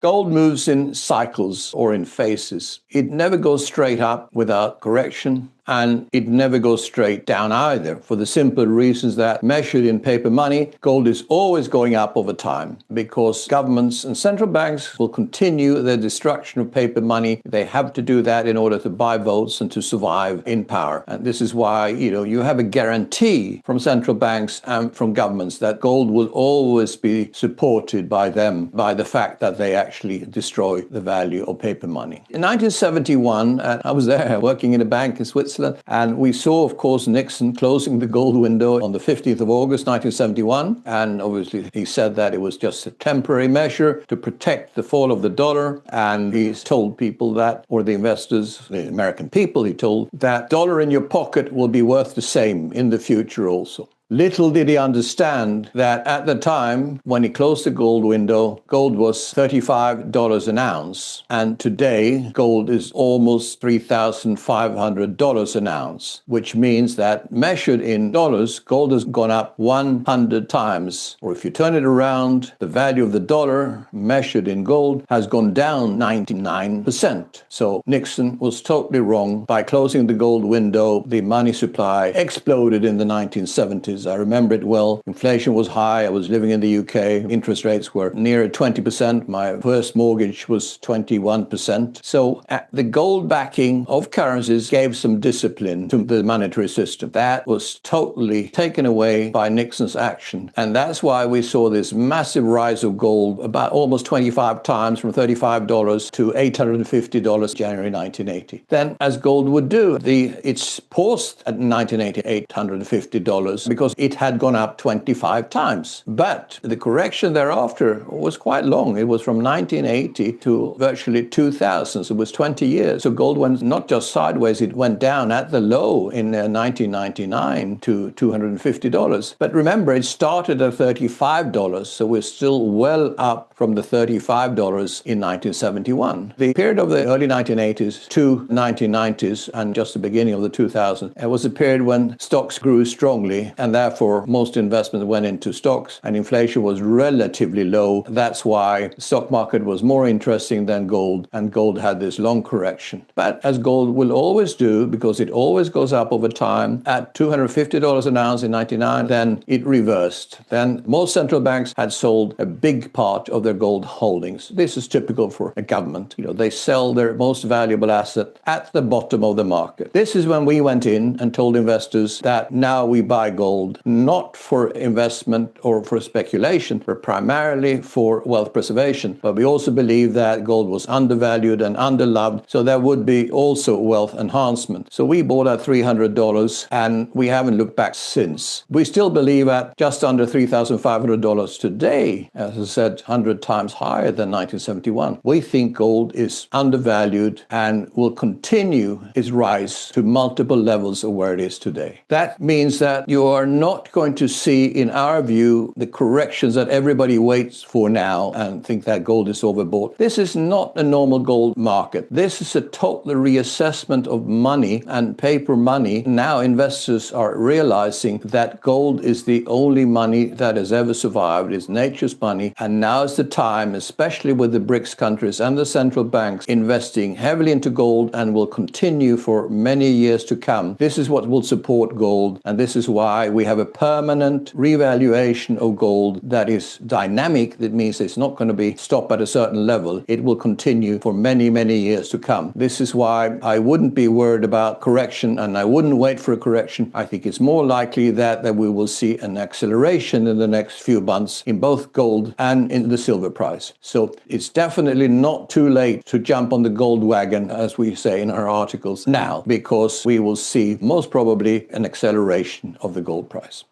Gold moves in cycles or in phases. It never goes straight up without correction, and it never goes straight down either, for the simple reasons that measured in paper money, gold is always going up over time because governments and central banks will continue their destruction of paper money. They have to do that in order to buy votes and to survive in power. And this is why, you have a guarantee from central banks and from governments that gold will always be supported by them, by the fact that they actually destroy the value of paper money. In 1971, I was there working in a bank in Switzerland, and we saw, of course, Nixon closing the gold window on the 15th of August, 1971. And obviously, he said that it was just a temporary measure to protect the fall of the dollar. And he told people that, or the investors, the American people, he told that dollar in your pocket will be worth the same in the future also. Little did he understand that at the time when he closed the gold window, gold was $35 an ounce. And today, gold is almost $3,500 an ounce, which means that measured in dollars, gold has gone up 100 times. Or if you turn it around, the value of the dollar measured in gold has gone down 99%. So Nixon was totally wrong. By closing the gold window, the money supply exploded in the 1970s. I remember it well. Inflation was high. I was living in the UK. Interest rates were near 20%. My first mortgage was 21%. So the gold backing of currencies gave some discipline to the monetary system. That was totally taken away by Nixon's action. And that's why we saw this massive rise of gold, about almost 25 times, from $35 to $850 January 1980. Then, as gold would do, it's paused at 1980, $850 because it had gone up 25 times. But the correction thereafter was quite long. It was from 1980 to virtually 2000. So it was 20 years. So gold went not just sideways, it went down at the low in 1999 to $250. But remember, it started at $35. So we're still well up from the $35 in 1971. The period of the early 1980s to 1990s and just the beginning of the 2000s, it was a period when stocks grew strongly, and therefore most investments went into stocks, and inflation was relatively low. That's why the stock market was more interesting than gold, and gold had this long correction. But as gold will always do, because it always goes up over time, at $250 an ounce in 99, then it reversed. Then most central banks had sold a big part of their gold holdings. This is typical for a government. They sell their most valuable asset at the bottom of the market. This is when we went in and told investors that now we buy gold, not for investment or for speculation, but primarily for wealth preservation. But we also believe that gold was undervalued and underloved, so there would be also wealth enhancement. So we bought at $300, and we haven't looked back since. We still believe at just under $3,500 today, as I said, 100 times higher than 1971. We think gold is undervalued and will continue its rise to multiple levels of where it is today. That means that you are not going to see, in our view, the corrections that everybody waits for now and think that gold is overbought. This is not a normal gold market. This is a total reassessment of money and paper money. Now investors are realizing that gold is the only money that has ever survived. It's nature's money. And now is the time, especially with the BRICS countries and the central banks investing heavily into gold and will continue for many years to come. This is what will support gold. And this is why we have a permanent revaluation of gold that is dynamic. That means it's not going to be stopped at a certain level. It will continue for many, many years to come. This is why I wouldn't be worried about correction, and I wouldn't wait for a correction. I think it's more likely that we will see an acceleration in the next few months in both gold and in the silver price. So it's definitely not too late to jump on the gold wagon, as we say in our articles now, because we will see most probably an acceleration of the gold price.